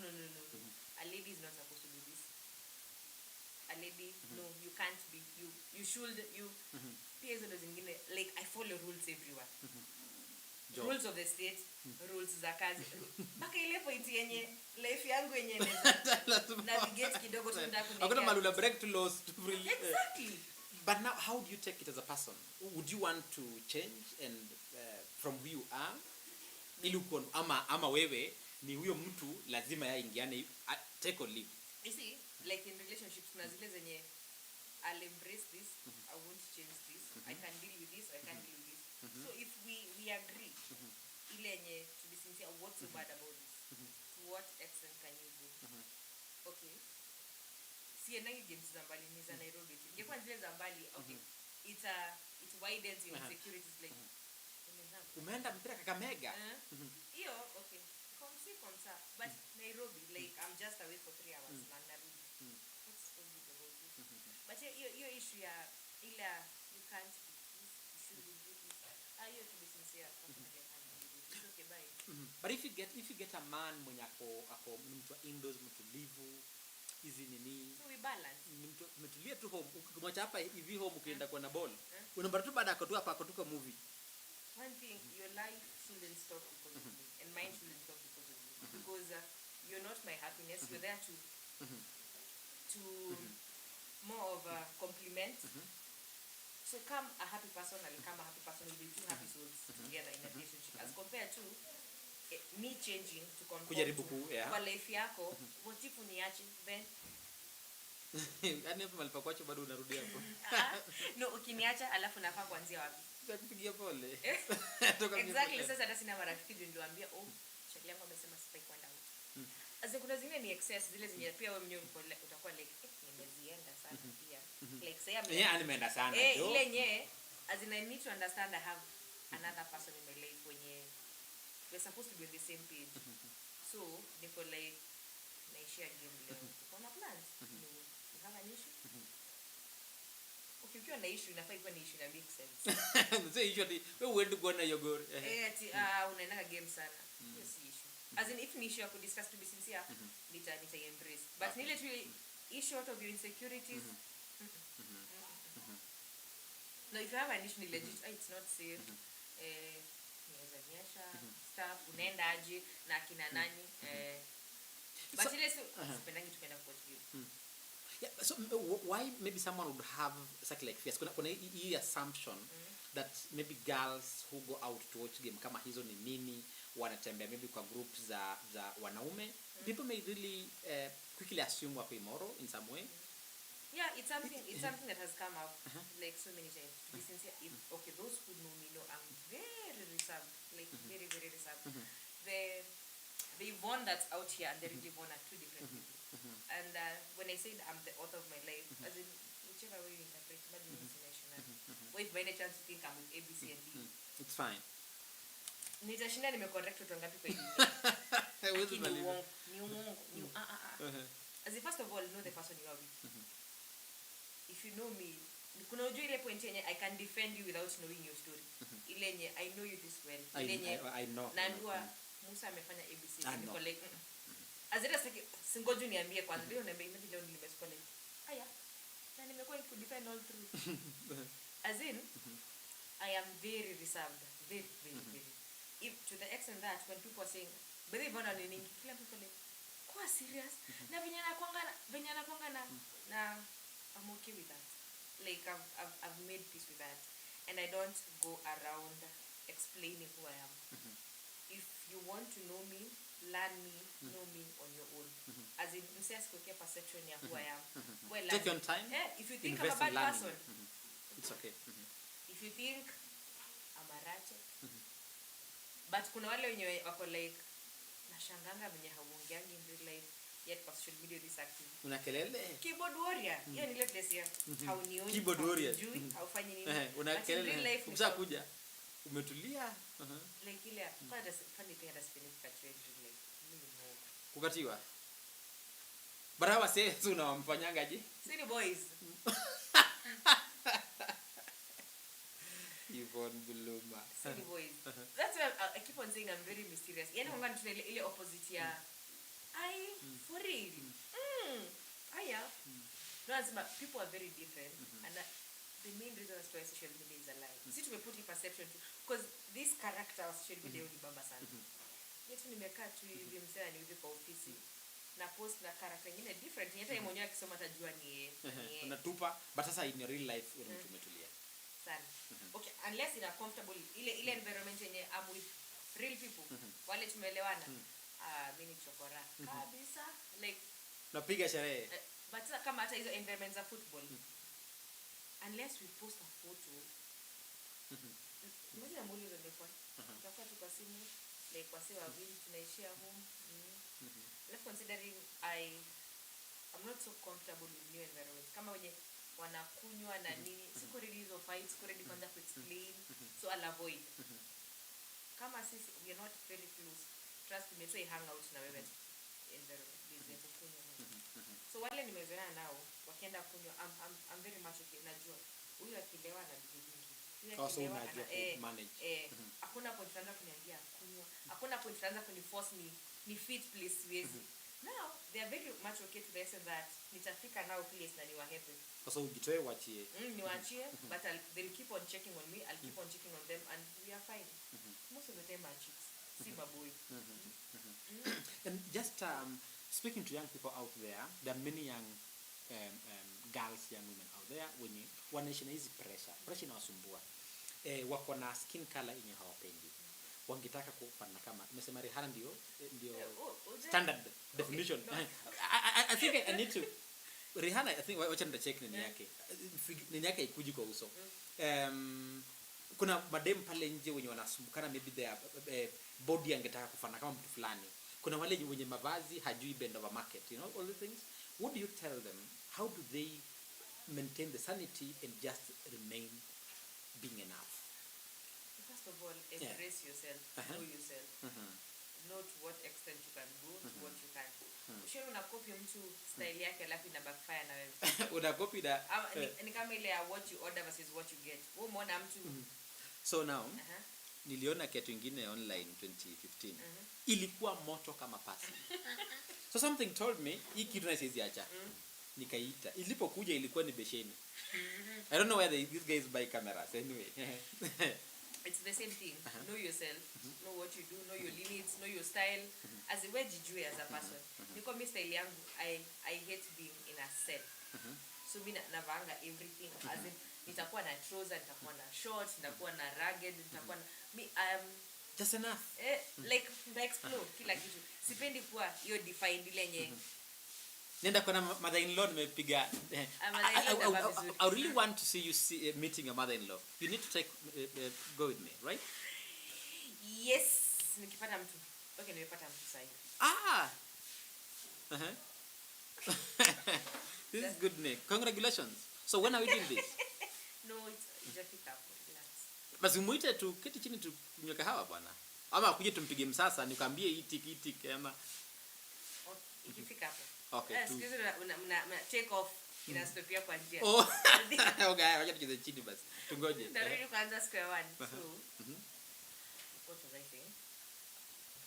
A lady is not supposed to do this. A lady, no, you can't be, you should, pia hizo ndo zingine, like I follow rules everywhere. Rules of the state, rules za kazi. Baka ile point yenye life yangu yenye navigate kidogo tu ndako. Hakuna malula break to laws to really. Exactly. But now how do you take it as a person? Would you want to change and from who you are? Ili uko ama wewe ni huyo mtu lazima yaingiane take or leave. You see, like in relationships na zile zenye I'll embrace this, I won't change this, I can deal with this, I can't deal with this. So if we agree, ile yenye to be sincere, what's so bad about this? To what extent can you go? Okay. Sienangi games za mbali ni za Nairobi. Ingekuwa zile za mbali, okay. It widens your insecurities like umeenda mpira Kakamega. Hiyo okay. Komsa. But Nairobi, like I'm just away for 3 hours na narudi. What's so good about this? But hiyo issue ya ila you can't do this, you should do this. You to be sincere, it's okay, bye. But if you get a man mwenye ako mtu indoors, mtu live hizi nini, so we balance. Mtu umetulia tu home, ukimwacha hapa hivi home ukienda kwa na ball. Unaomba tu baada akatoa hapa akatoka movie. One thing, your life shouldn't stop because of me, and mine shouldn't stop because of you. Because you're not my happiness. You're there to more of a compliment. So come a happy person, I'll come a happy person. We'll be two happy souls together in a relationship. As compared to me changing to conform kwa life yako. What if uniache then? Yaani hapo malipakuacha bado unarudi hapo. No, ukiniacha alafu nafaa kuanzia wapi? Kupigia pole. Exactly. Sasa hata sina marafiki ndio shakili yangu amesema sifai kwenda huko. Azin kuna zingine ni excess, zile zenye pia wewe mwenyewe utakuwa like nimezienda sana pia. Like say nimeenda sana jo. Ile nye as in I need to understand I have another person in my life wenye we're supposed to be on the same page. So niko like naishia game leo. Kuna plans? No. You have an issue? Ukiwa na issue inafaa ikuwe ni issue na make sense. So usually wewe uende kuona yogori. Unaenda game sana. Yes issue. As in if ni issue ya ku discuss to be sincere, nita embrace. But nile tu issue out of your insecurities. No, if you have an issue legit, it's not safe. Niweza nyesha stuff unaenda aje na kina nani but ile sipendangi tukaenda kwa hiyo. Yeah, so why maybe someone would have such like fears? Kuna hii assumption that maybe girls who go out to watch game kama hizo ni nini wanatembea maybe kwa groups za wanaume, people may really quickly assume wako immoral in some way. Yeah, it's something that has come up like so many times. To be sincere, okay, those who know me know I'm very reserved, like very, very reserved. They've won that out here and they really won at two different people. And when I said I'm the author of my life, as in whichever way you interpret, but you know, what if by any chance you think I'm with A, B, C, and D? It's fine. Nitashinda nimecorrect watu wangapi kwa hii Huwezi dunia. maliza. Ni uongo. As in, first of all, know the person you are with. If you know me, kuna ujua ile point yenye I can defend you without knowing your story. Ile yenye I know you this well. Ile yenye I know. Nandua Musa amefanya ABC. Niko like Azira singoju niambie kwanza leo niambie imagine leo nilimesukua like aya na nimekuwa ku defend all through. As in I am very reserved, very. If to the extent that when people are saying believe on nini kila mtu like kwa serious na vinyana kwanga na I'm okay with that. Like I've made peace with that, and I don't go around explaining who I am. If you want to know me, learn me, know me on your own. As in, you say okay perception of who I am. Well, take your time. Yeah, if you think invest I'm a bad in person, it's okay. if you think I'm a ratchet, but kuna wale wenye wako like nashanganga venye hauongeangi in real life yet kwa social media this active. Una kelele. Keyboard warrior. Hiyo ni ile place ya haunioni. Keyboard warrior. Haufanyi nini? Una kelele. Ukishakuja umetulia. Like ile kwa the funny thing that's been catching like mimi more. Kukatiwa. Barawa sasa unawamfanyanga je? Sini boys. Yvonne Buluma. Silly boys. That's why I keep on saying I'm very mysterious. Yani wanga tuna ile opposite ya for real. Aya. No, as people are very different and the main reason why social media is alive. See to put in perception because this character of social media ni bamba sana. Yetu nimekaa tu hivi msana ni hivi kwa ofisi. Na post na character nyingine different. Hata yeye mwenyewe akisoma atajua ni yeye. Unatupa but sasa in real life wewe mtu umetulia. Sana. Okay, unless in a comfortable ile environment yenye I'm with real people. Wale tumeelewana. Mimi chokora. Kabisa like napiga sherehe. But kama hata hizo environments za football. Unless we post a photo. Mmoja muulize ndefwa. Tutakuwa tu kwa simu like kwa sawa wawili tunaishia home. Let's considering I'm not so comfortable with new environments. Kama wenye wanakunywa na nini siko ready hizo fights, siko ready kwanza ku explain, so I'll avoid. Kama sisi we are not very close, trust me, say hang out na wewe environment business kunywa. So wale nimezoea nao wakienda kunywa I'm very much okay, najua huyu akilewa na bibi nyingi. Also unajua manage. Hakuna point tunaanza kuniambia kunywa, hakuna point tunaanza kuniforce ni fit place siwezi. Now they are very much okay to the extent that nitafika now place na niwa happy. So ujitoe wachie. Niwaachie but they'll keep on checking on me, I'll keep on checking on them and we are fine. Most of the time are chicks. See my boy. And just speaking to young people out there are many young girls, young women out there wenye wanaishi na hizi pressure inawasumbua. Wako na skin color yenye hawapendi. Wangetaka kufanya kama nimesema Rihanna ndio standard definition. Okay, I think I need to Rihanna, I think wacha nitacheck nini yake ikuji kwa uso. Kuna madem pale nje wenye wanasumbukana maybe their body angetaka kufanya kama mtu fulani. Kuna wale wenye mavazi hajui bend over market, you know all the things. What do you tell them? How do they maintain the sanity and just remain being enough? First of all, embrace yourself, know yourself. Know to what extent you can go, to what you can't. Ushauri unakopi mtu style yake alafu ina backfire na wewe. Unakopi da ni kama ile ya what you order versus what you get. Wewe umeona mtu. So now niliona kitu kingine online 2015. Ilikuwa moto kama pasi. So something told me hii kitu na siwezi acha. Nikaita. Ilipokuja ilikuwa ni besheni. I don't know where these guys buy cameras anyway. It's the same thing. Know yourself, know what you do, know your limits, know your style. As a wejijue as a person. Because my style yangu, I hate being in a cell. So mimi navanga everything. As in nitakuwa na trouser, nitakuwa na shorts, nitakuwa na ragged, nitakuwa na just enough. Like explore kila kitu. Sipendi kuwa hiyo defined ile yenye nenda kwa mother-in-law nimepiga. I really want to see you meeting your mother-in-law. You need to take go with me, right? Yes, nikipata mtu. Okay, nimepata mtu sahihi. This is good, Nick. Congratulations. So when are we doing this? No, it's just pick up. Relax. Basi muite tu keti chini tu kunywa kahawa bwana. Ama akuje tumpige msasa nikwambie hii ama ikifika hapo. Okay. Excuse una take off inastopia kwa njia. Okay, wacha tucheze chini basi. Tungoje. Ndio kwanza square one. So what was I saying?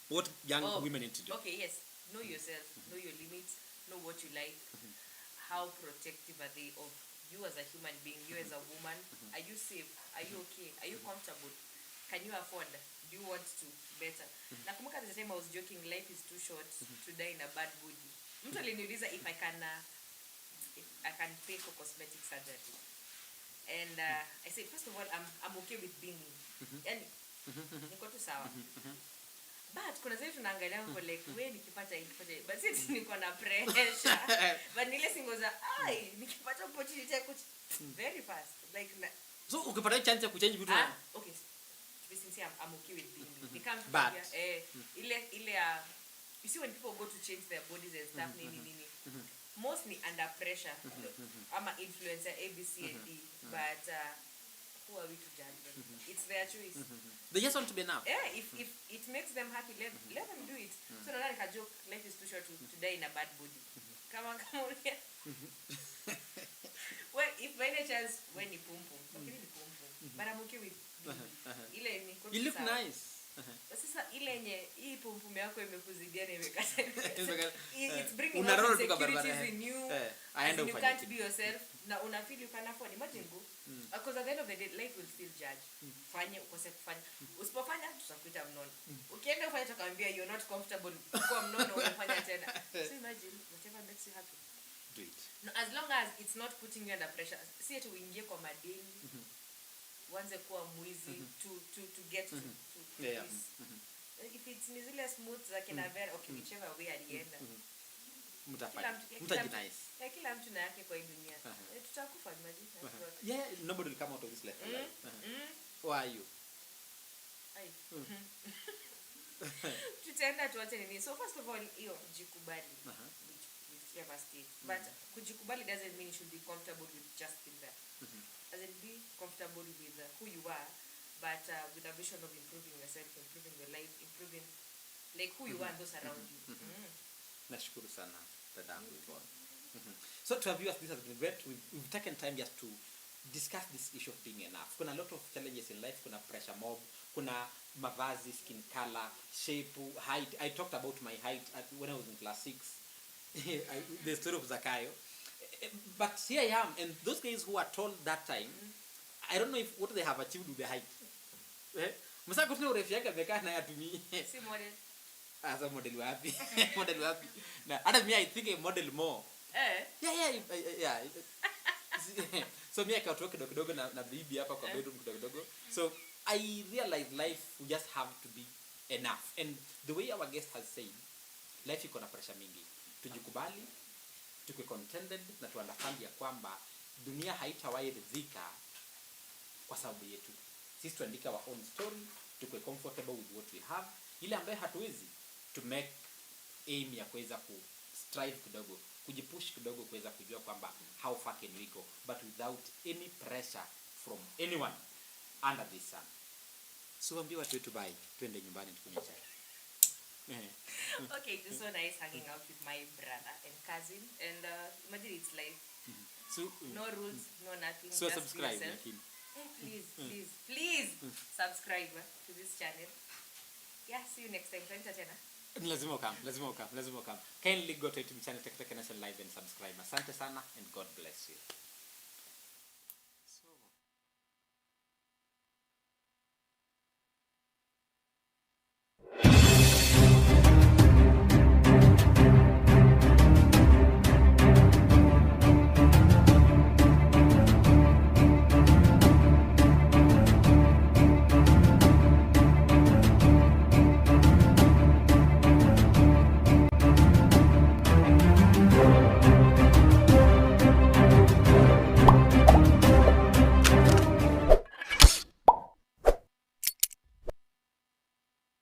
What young women need to do. Okay, yes. Know yourself, know your limits, know what you like. How protective are they of you as a human being, you as a woman? Are you safe? Are you okay? Are you comfortable? Can you afford? Do you want to better? Nakumbuka the time I was joking, life is too short to die in a bad body. Mtu aliniuliza if I can pay for cosmetic surgery. And I said, first of all, I'm okay with being me. Yani, niko tu sawa. But kuna zile tunaangalia kwa like wewe nikipata but sisi niko na pressure. But nile singoza nikipata opportunity ya very fast like so ukipata chance ya kuchange vitu okay, to be sincere, I'm okay with being me. Become but ile you see when people go to change their bodies and stuff nini mostly under pressure ama influencer ABC and D but who are we to judge them? It's their choice. They just want to be enough. Yeah, if it makes them happy, let them do it. So now like a joke, life is too short to die in a bad body. Come on here. Well, if by any chance when you pum pum, okay, you pum pum, but I'm okay with you look nice. Sasa ile yenye hii pum pum yako imekuzidia na imekata. It's bringing out insecurities in you. You can't be yourself. Na una feel you can afford. Imagine go. Because at the end of the day, life will still judge. Fanya ukose kufanya. Usipofanya tutakuita mnono. Ukienda ufanye tukaambia you're not comfortable kwa mnono unafanya tena. So imagine whatever makes you happy. Do it. No, as long as it's not putting you under pressure. Si eti uingie kwa madeni. Uanze kuwa mwizi to get to yeah. If it's nizile smooth za kina vera, okay, whichever way alienda. Mtafanya. Nice. Kila mtu na yake kwa hii dunia. Tutakufa imagine. Yeah, nobody will come out of this life alive. Who are you? Tutaenda tuache nini? So first of all, hiyo jikubali. Whichever state. But kujikubali doesn't mean you should be comfortable with just being there. As in be comfortable with who you are, but with a vision of improving yourself, improving your life, improving like who you are and those around you. Nashukuru sana dadangu Yvonne. So to our viewers, this has been great. We've taken time just to discuss this issue of being enough. Kuna a lot of challenges in life. Kuna pressure mob. Kuna mavazi, skin color, shape, height. I talked about my height when I was in class 6. The story of Zakayo. But here I am, and those guys who are told that time, I don't know if what they have achieved with the height. Msako tuna urefu yake amekaa na yatumii. Si model. Asa model wapi? Model wapi? Na hata me I think a model more. Yeah. So me akatoka kidogo na bibi hapa kwa bedroom kidogo. So I realized life we just have to be enough. And the way our guest has said, life iko na pressure mingi. Tujikubali, tukue contented na tuunderstand ya kwamba dunia haitawahi ridhika kwa sababu yetu. Sisi tuandike our own story, tukue comfortable with what we have. Ile ambaye hatuwezi to make aim ya kuweza ku strive kidogo, kujipush kidogo kuweza kujua kwamba how far can we go, but without any pressure from anyone under this sun. So ambia watu wetu bye, twende nyumbani tukunywe chai. Okay, it was so nice hanging out with my brother and cousin, and imagine it's life. So no rules, no nothing. So just subscribe, hey, please subscribe to this channel. Yeah, see you next time. Lazima ukam. Kindly go to YouTube channel Teketeke Nation Live and subscribe. Asante sana and God bless you.